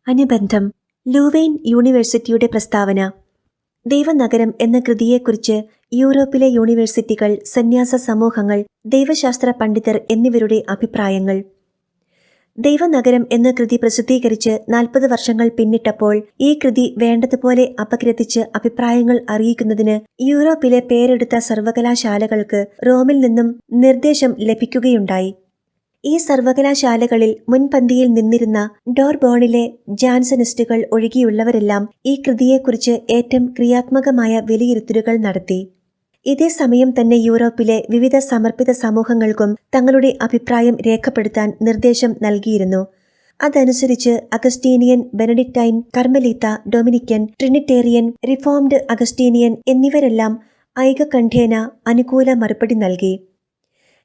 അനുബന്ധം. ലൂവെയ്ൻ യൂണിവേഴ്സിറ്റിയുടെ പ്രസ്താവന. ദൈവനഗരം എന്ന കൃതിയെക്കുറിച്ച് യൂറോപ്പിലെ യൂണിവേഴ്സിറ്റികൾ, സന്യാസ സമൂഹങ്ങൾ, ദൈവശാസ്ത്ര പണ്ഡിതർ എന്നിവരുടെ അഭിപ്രായങ്ങൾ. ദൈവനഗരം എന്ന കൃതി പ്രസിദ്ധീകരിച്ച് 40 വർഷങ്ങൾ പിന്നിട്ടപ്പോൾ ഈ കൃതി വേണ്ടതുപോലെ അപഗ്രഥിച്ച് അഭിപ്രായങ്ങൾ അറിയിക്കുന്നതിന് യൂറോപ്പിലെ പേരെടുത്ത സർവകലാശാലകൾക്ക് റോമിൽ നിന്നും നിർദ്ദേശം ലഭിക്കുകയുണ്ടായി. ഈ സർവകലാശാലകളിൽ മുൻപന്തിയിൽ നിന്നിരുന്ന ഡോർബോണിലെ ജാൻസനിസ്റ്റുകൾ ഒഴികെയുള്ളവരെല്ലാം ഈ കൃതിയെക്കുറിച്ച് ഏറ്റവും ക്രിയാത്മകമായ വിലയിരുത്തലുകൾ നടത്തി. ഇതേ സമയം തന്നെ യൂറോപ്പിലെ വിവിധ സമർപ്പിത സമൂഹങ്ങൾക്കും തങ്ങളുടെ അഭിപ്രായം രേഖപ്പെടുത്താൻ നിർദ്ദേശം നൽകിയിരുന്നു. അതനുസരിച്ച് അഗസ്റ്റീനിയൻ, ബെനഡിക്റ്റൈൻ, കർമ്മലീത്ത, ഡൊമിനിക്കൻ, ട്രിനിറ്റേറിയൻ, റിഫോംഡ് അഗസ്റ്റീനിയൻ എന്നിവരെല്ലാം ഐകകണ്ഠ്യേന അനുകൂല മറുപടി നൽകി.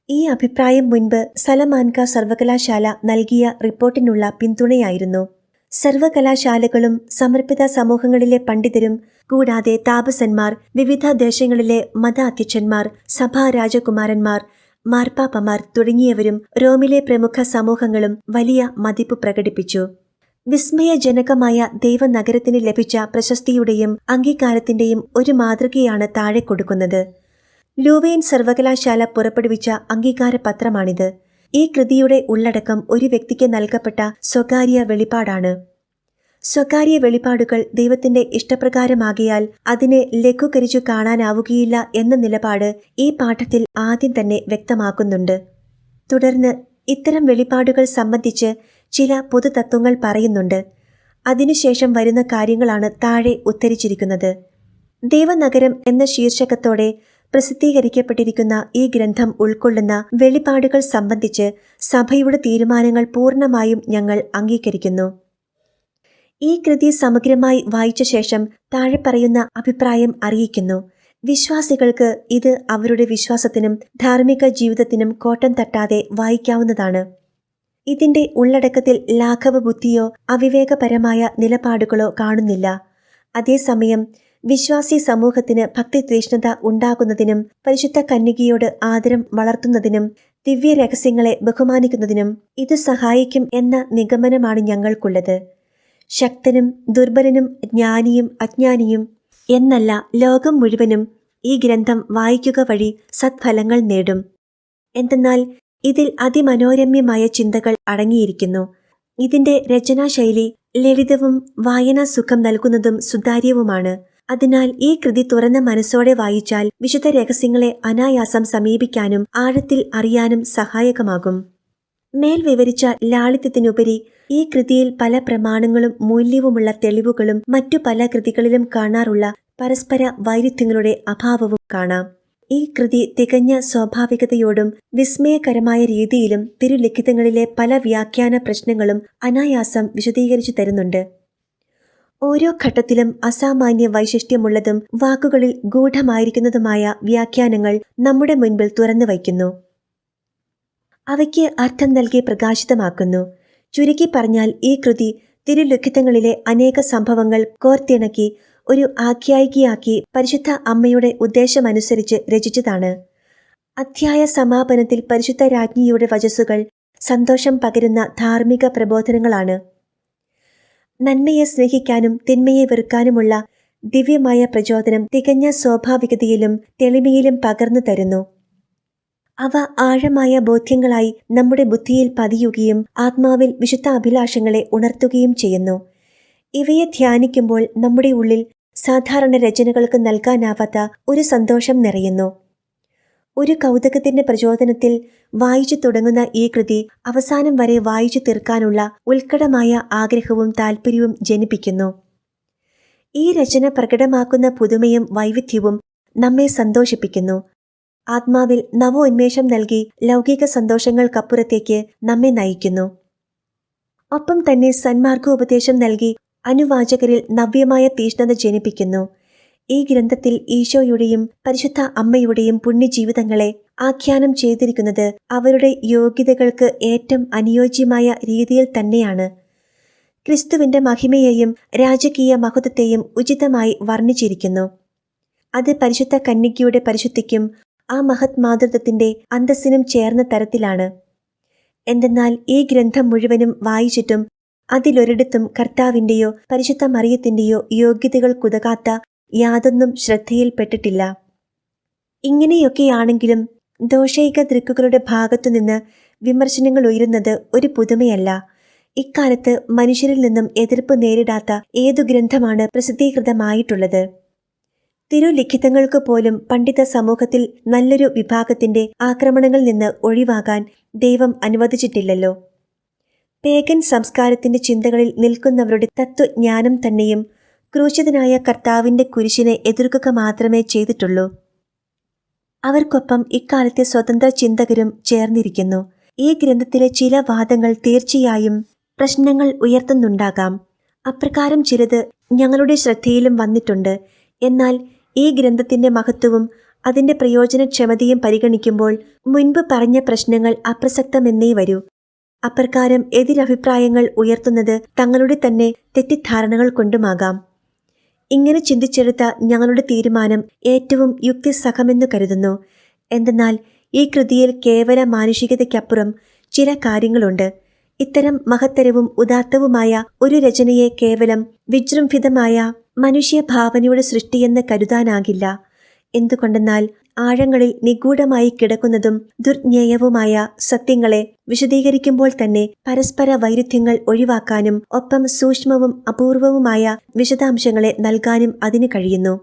ഈ അഭിപ്രായം മുൻപ് സലമാൻക സർവകലാശാല നൽകിയ റിപ്പോർട്ടിനുള്ള പിന്തുണയായിരുന്നു. സർവകലാശാലകളും സമർപ്പിത സമൂഹങ്ങളിലെ പണ്ഡിതരും കൂടാതെ താപസന്മാർ, വിവിധ ദേശങ്ങളിലെ മത അധ്യക്ഷന്മാർ, സഭാ രാജകുമാരന്മാർ, മാർപ്പാപ്പമാർ തുടങ്ങിയവരും റോമിലെ പ്രമുഖ സമൂഹങ്ങളും വലിയ മതിപ്പ് പ്രകടിപ്പിച്ചു. വിസ്മയജനകമായ ദൈവനഗരത്തിന് ലഭിച്ച പ്രശസ്തിയുടെയും അംഗീകാരത്തിന്റെയും ഒരു മാതൃകയാണ് താഴെ കൊടുക്കുന്നത്. ലൂവെയ്ൻ സർവകലാശാല പുറപ്പെടുവിച്ച അംഗീകാര പത്രമാണിത്. ഈ കൃതിയുടെ ഉള്ളടക്കം ഒരു വ്യക്തിക്ക് നൽകപ്പെട്ട സ്വകാര്യ വെളിപാടാണ്. സ്വകാര്യ വെളിപാടുകൾ ദൈവത്തിന്റെ ഇഷ്ടപ്രകാരമാകിയാൽ അതിനെ ലഘൂകരിച്ചു കാണാനാവുകയില്ല എന്ന നിലപാട് ഈ പാഠത്തിൽ ആദ്യം തന്നെ വ്യക്തമാക്കുന്നുണ്ട്. തുടർന്ന് ഇത്തരം വെളിപാടുകൾ സംബന്ധിച്ച് ചില പൊതുതത്വങ്ങൾ പറയുന്നുണ്ട്. അതിനുശേഷം വരുന്ന കാര്യങ്ങളാണ് താഴെ ഉദ്ധരിച്ചിരിക്കുന്നത്. ദൈവനഗരം എന്ന ശീർഷകത്തോടെ പ്രസിദ്ധീകരിക്കപ്പെട്ടിരിക്കുന്ന ഈ ഗ്രന്ഥം ഉൾക്കൊള്ളുന്ന വെളിപാടുകൾ സംബന്ധിച്ച് സഭയുടെ തീരുമാനങ്ങൾ പൂർണ്ണമായും ഞങ്ങൾ അംഗീകരിക്കുന്നു. ഈ കൃതി സമഗ്രമായി വായിച്ച ശേഷം താഴെ പറയുന്ന അഭിപ്രായം അറിയിക്കുന്നു. വിശ്വാസികൾക്ക് ഇത് അവരുടെ വിശ്വാസത്തിനും ധാർമ്മിക ജീവിതത്തിനും കോട്ടം തട്ടാതെ വായിക്കാവുന്നതാണ്. ഇതിന്റെ ഉള്ളടക്കത്തിൽ ലാഘവ ബുദ്ധിയോ അവിവേകപരമായ നിലപാടുകളോ കാണുന്നില്ല. അതേസമയം വിശ്വാസി സമൂഹത്തിന് ഭക്തിതീഷ്ണത ഉണ്ടാകുന്നതിനും പരിശുദ്ധ കന്യകയോട് ആദരം വളർത്തുന്നതിനും ദിവ്യരഹസ്യങ്ങളെ ബഹുമാനിക്കുന്നതിനും ഇത് സഹായിക്കും എന്ന നിഗമനമാണ് ഞങ്ങൾക്കുള്ളത്. ശക്തനും ദുർബലനും ജ്ഞാനിയും അജ്ഞാനിയും എന്നല്ല, ലോകം മുഴുവനും ഈ ഗ്രന്ഥം വായിക്കുക വഴി സത്ഫലങ്ങൾ നേടും. എന്തെന്നാൽ ഇതിൽ അതിമനോരമ്യമായ ചിന്തകൾ അടങ്ങിയിരിക്കുന്നു. ഇതിന്റെ രചനാശൈലി ലളിതവും വായനാസുഖം നൽകുന്നതും സുതാര്യവുമാണ്. അതിനാൽ ഈ കൃതി തുറന്ന മനസ്സോടെ വായിച്ചാൽ വിശുദ്ധ രഹസ്യങ്ങളെ അനായാസം സമീപിക്കാനും ആഴത്തിൽ അറിയാനും സഹായകമാകും. മേൽ വിവരിച്ച ലാളിത്യത്തിനുപരി ഈ കൃതിയിൽ പല പ്രമാണങ്ങളും മൂല്യവുമുള്ള തെളിവുകളും മറ്റു പല കൃതികളിലും കാണാറുള്ള പരസ്പര വൈരുദ്ധ്യങ്ങളുടെ അഭാവവും കാണാം. ഈ കൃതി തികഞ്ഞ സ്വാഭാവികതയോടും വിസ്മയകരമായ രീതിയിലും തിരുലിഖിതങ്ങളിലെ പല വ്യാഖ്യാന പ്രശ്നങ്ങളും അനായാസം വിശദീകരിച്ചു തരുന്നുണ്ട്. ഓരോ ഘട്ടത്തിലും അസാമാന്യ വൈശിഷ്ട്യമുള്ളതും വാക്കുകളിൽ ഗൂഢമായിരിക്കുന്നതുമായ വ്യാഖ്യാനങ്ങൾ നമ്മുടെ മുൻപിൽ തുറന്നു വയ്ക്കുന്നു. അവയ്ക്ക് അർത്ഥം നൽകി പ്രകാശിതമാക്കുന്നു. ചുരുക്കി പറഞ്ഞാൽ ഈ കൃതി തിരുലിഖിതങ്ങളിലെ അനേക സംഭവങ്ങൾ കോർത്തിണക്കി ഒരു ആഖ്യായികയാക്കി പരിശുദ്ധ അമ്മയുടെ ഉദ്ദേശമനുസരിച്ച് രചിച്ചതാണ്. അധ്യായ സമാപനത്തിൽ പരിശുദ്ധ രാജ്ഞിയുടെ വചസ്സുകൾ സന്തോഷം പകരുന്ന ധാർമ്മിക പ്രബോധനങ്ങളാണ്. നന്മയെ സ്നേഹിക്കാനും തിന്മയെ വെറുക്കാനുമുള്ള ദിവ്യമായ പ്രചോദനം തികഞ്ഞ സ്വാഭാവികതയിലും തെളിമയിലും പകർന്നു തരുന്നു. അവ ആഴമായ ബോധ്യങ്ങളായി നമ്മുടെ ബുദ്ധിയിൽ പതിയുകയും ആത്മാവിൽ വിശുദ്ധ അഭിലാഷങ്ങളെ ഉണർത്തുകയും ചെയ്യുന്നു. ഇവയെ ധ്യാനിക്കുമ്പോൾ നമ്മുടെ ഉള്ളിൽ സാധാരണ രചനകൾക്ക് നൽകാനാവാത്ത ഒരു സന്തോഷം നിറയുന്നു. ഒരു കൗതുകത്തിന്റെ പ്രചോദനത്തിൽ വായിച്ചു തുടങ്ങുന്ന ഈ കൃതി അവസാനം വരെ വായിച്ചു തീർക്കാനുള്ള ഉത്കടമായ ആഗ്രഹവും താൽപ്പര്യവും ജനിപ്പിക്കുന്നു. ഈ രചന പ്രകടമാക്കുന്ന പുതുമയും വൈവിധ്യവും നമ്മെ സന്തോഷിപ്പിക്കുന്നു. ആത്മാവിൽ നവോന്മേഷം നൽകി ലൗകിക സന്തോഷങ്ങൾക്കപ്പുറത്തേക്ക് നമ്മെ നയിക്കുന്നു. ഒപ്പം തന്നെ സന്മാർഗോപദേശം നൽകി അനുവാചകരിൽ നവ്യമായ തീഷ്ണത ജനിപ്പിക്കുന്നു. ഈ ഗ്രന്ഥത്തിൽ ഈശോയുടെയും പരിശുദ്ധ അമ്മയുടെയും പുണ്യജീവിതങ്ങളെ ആഖ്യാനം ചെയ്തിരിക്കുന്നത് അവരുടെ യോഗ്യതകൾക്ക് ഏറ്റവും അനുയോജ്യമായ രീതിയിൽ തന്നെയാണ്. ക്രിസ്തുവിന്റെ മഹിമയെയും രാജകീയ മഹത്വത്തെയും ഉചിതമായി വർണ്ണിച്ചിരിക്കുന്നു. അത് പരിശുദ്ധ കന്യകയുടെ പരിശുദ്ധിക്കും ആ മഹത് മാതൃത്വത്തിന്റെ അന്തസ്സിനും ചേർന്ന തരത്തിലാണ്. എന്തെന്നാൽ ഈ ഗ്രന്ഥം മുഴുവനും വായിച്ചിട്ടും അതിലൊരിടത്തും കർത്താവിൻ്റെയോ പരിശുദ്ധ മറിയത്തിൻ്റെയോ യോഗ്യതകൾക്കുതകാത്ത യാതൊന്നും ശ്രദ്ധയിൽപ്പെട്ടിട്ടില്ല. ഇങ്ങനെയൊക്കെയാണെങ്കിലും ദോഷൈക ദൃക്കുകളുടെ ഭാഗത്തുനിന്ന് വിമർശനങ്ങൾ ഉയരുന്നത് ഒരു പുതുമയല്ല. ഇക്കാലത്ത് മനുഷ്യരിൽ നിന്നും എതിർപ്പ് നേരിടാത്ത ഏതു ഗ്രന്ഥമാണ് പ്രസിദ്ധീകൃതമായിട്ടുള്ളത്? തിരുലിഖിതങ്ങൾക്ക് പോലും പണ്ഡിത സമൂഹത്തിൽ നല്ലൊരു വിഭാഗത്തിന്റെ ആക്രമണങ്ങളിൽ നിന്ന് ഒഴിവാകാൻ ദൈവം അനുവദിച്ചിട്ടില്ലല്ലോ. പേഗൻ സംസ്കാരത്തിന്റെ ചിന്തകളിൽ നിൽക്കുന്നവരുടെ തത്വജ്ഞാനം തന്നെയും ക്രൂശിതനായ കർത്താവിന്റെ കുരിശിനെ എതിർക്കുക മാത്രമേ ചെയ്തിട്ടുള്ളൂ. അവർക്കൊപ്പം ഇക്കാലത്തെ സ്വതന്ത്ര ചിന്തകരും ചേർന്നിരിക്കുന്നു. ഈ ഗ്രന്ഥത്തിലെ ചില വാദങ്ങൾ തീർച്ചയായും പ്രശ്നങ്ങൾ ഉയർത്തുന്നുണ്ടാകാം. അപ്രകാരം ചിലത് ഞങ്ങളുടെ ശ്രദ്ധയിലും വന്നിട്ടുണ്ട്. എന്നാൽ ഈ ഗ്രന്ഥത്തിന്റെ മഹത്വവും അതിന്റെ പ്രയോജനക്ഷമതയും പരിഗണിക്കുമ്പോൾ മുൻപ് പറഞ്ഞ പ്രശ്നങ്ങൾ അപ്രസക്തമെന്നേ വരൂ. അപ്രകാരം എതിരഭിപ്രായങ്ങൾ ഉയർത്തുന്നത് തങ്ങളുടെ തന്നെ തെറ്റിദ്ധാരണകൾ കൊണ്ടുമാകാം. ഇങ്ങനെ ചിന്തിച്ചെടുത്ത ഞങ്ങളുടെ തീരുമാനം ഏറ്റവും യുക്തിസഹമെന്നു കരുതുന്നു. എന്തെന്നാൽ ഈ കൃതിയിൽ കേവല മാനുഷികതയ്ക്കപ്പുറം ചില കാര്യങ്ങളുണ്ട്. ഇത്തരം മഹത്തരവും ഉദാത്തവുമായ ഒരു രചനയെ കേവലം വിജൃംഭിതമായ മനുഷ്യഭാവനയുടെ സൃഷ്ടിയെന്ന് കരുതാനാകില്ല. എന്തുകൊണ്ടെന്നാൽ ആഴങ്ങളിൽ നിഗൂഢമായി കിടക്കുന്നതും ദുർജ്ഞേയവുമായ സത്യങ്ങളെ വിശദീകരിക്കുമ്പോൾ തന്നെ പരസ്പര വൈരുദ്ധ്യങ്ങൾ ഒഴിവാക്കാനും ഒപ്പം സൂക്ഷ്മവും അപൂർവവുമായ വിശദാംശങ്ങളെ നൽകാനും അതിന് കഴിയുന്നു.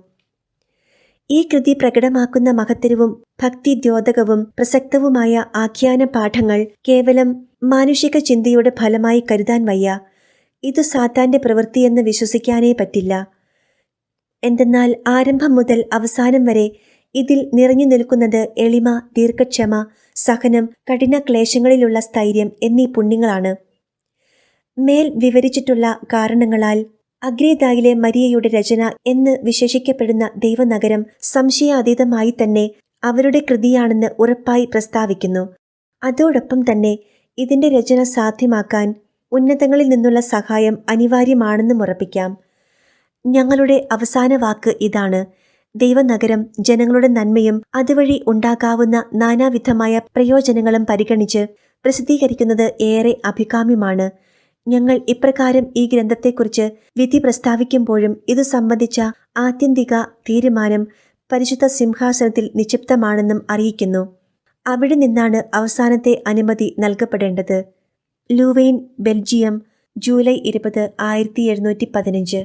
ഈ കൃതി പ്രകടമാക്കുന്ന മഹത്തരവും ഭക്തിദ്യോതകവും പ്രസക്തവുമായ ആഖ്യാന പാഠങ്ങൾ കേവലം മാനുഷിക ചിന്തയുടെ ഫലമായി കരുതാൻ വയ്യ. ഇതു സാത്താന്റെ പ്രവൃത്തിയെന്ന് വിശ്വസിക്കാനേ പറ്റില്ല. എന്തെന്നാൽ ആരംഭം മുതൽ അവസാനം വരെ ഇതിൽ നിറഞ്ഞു നിൽക്കുന്നത് എളിമ, ദീർഘക്ഷമ, സഹനം, കഠിന ക്ലേശങ്ങളിലുള്ള സ്ഥൈര്യം എന്നീ പുണ്യങ്ങളാണ്. മേൽ വിവരിച്ചിട്ടുള്ള കാരണങ്ങളാൽ അഗ്രേദായിലെ മരിയയുടെ രചന എന്ന് വിശേഷിക്കപ്പെടുന്ന ദൈവനഗരം സംശയാതീതമായി തന്നെ അവരുടെ കൃതിയാണെന്ന് ഉറപ്പായി പ്രസ്താവിക്കുന്നു. അതോടൊപ്പം തന്നെ ഇതിന്റെ രചന സാധ്യമാക്കാൻ ഉന്നതങ്ങളിൽ നിന്നുള്ള സഹായം അനിവാര്യമാണെന്നും ഉറപ്പിക്കാം. ഞങ്ങളുടെ അവസാന വാക്ക് ഇതാണ്: ദൈവനഗരം ജനങ്ങളുടെ നന്മയും അതുവഴി ഉണ്ടാകാവുന്ന നാനാവിധമായ പ്രയോജനങ്ങളും പരിഗണിച്ച് പ്രസിദ്ധീകരിക്കുന്നത് ഏറെ അഭികാമ്യമാണ്. ഞങ്ങൾ ഇപ്രകാരം ഈ ഗ്രന്ഥത്തെക്കുറിച്ച് വിധി പ്രസ്താവിക്കുമ്പോഴും ഇതു സംബന്ധിച്ച ആത്യന്തിക തീരുമാനം പരിശുദ്ധ സിംഹാസനത്തിൽ നിക്ഷിപ്തമാണെന്നും അറിയിക്കുന്നു. അവിടെ നിന്നാണ് അവസാനത്തെ അനുമതി നൽകപ്പെടേണ്ടത്. ലൂവെയ്ൻ, ബെൽജിയം, ജൂലൈ 20, 1715.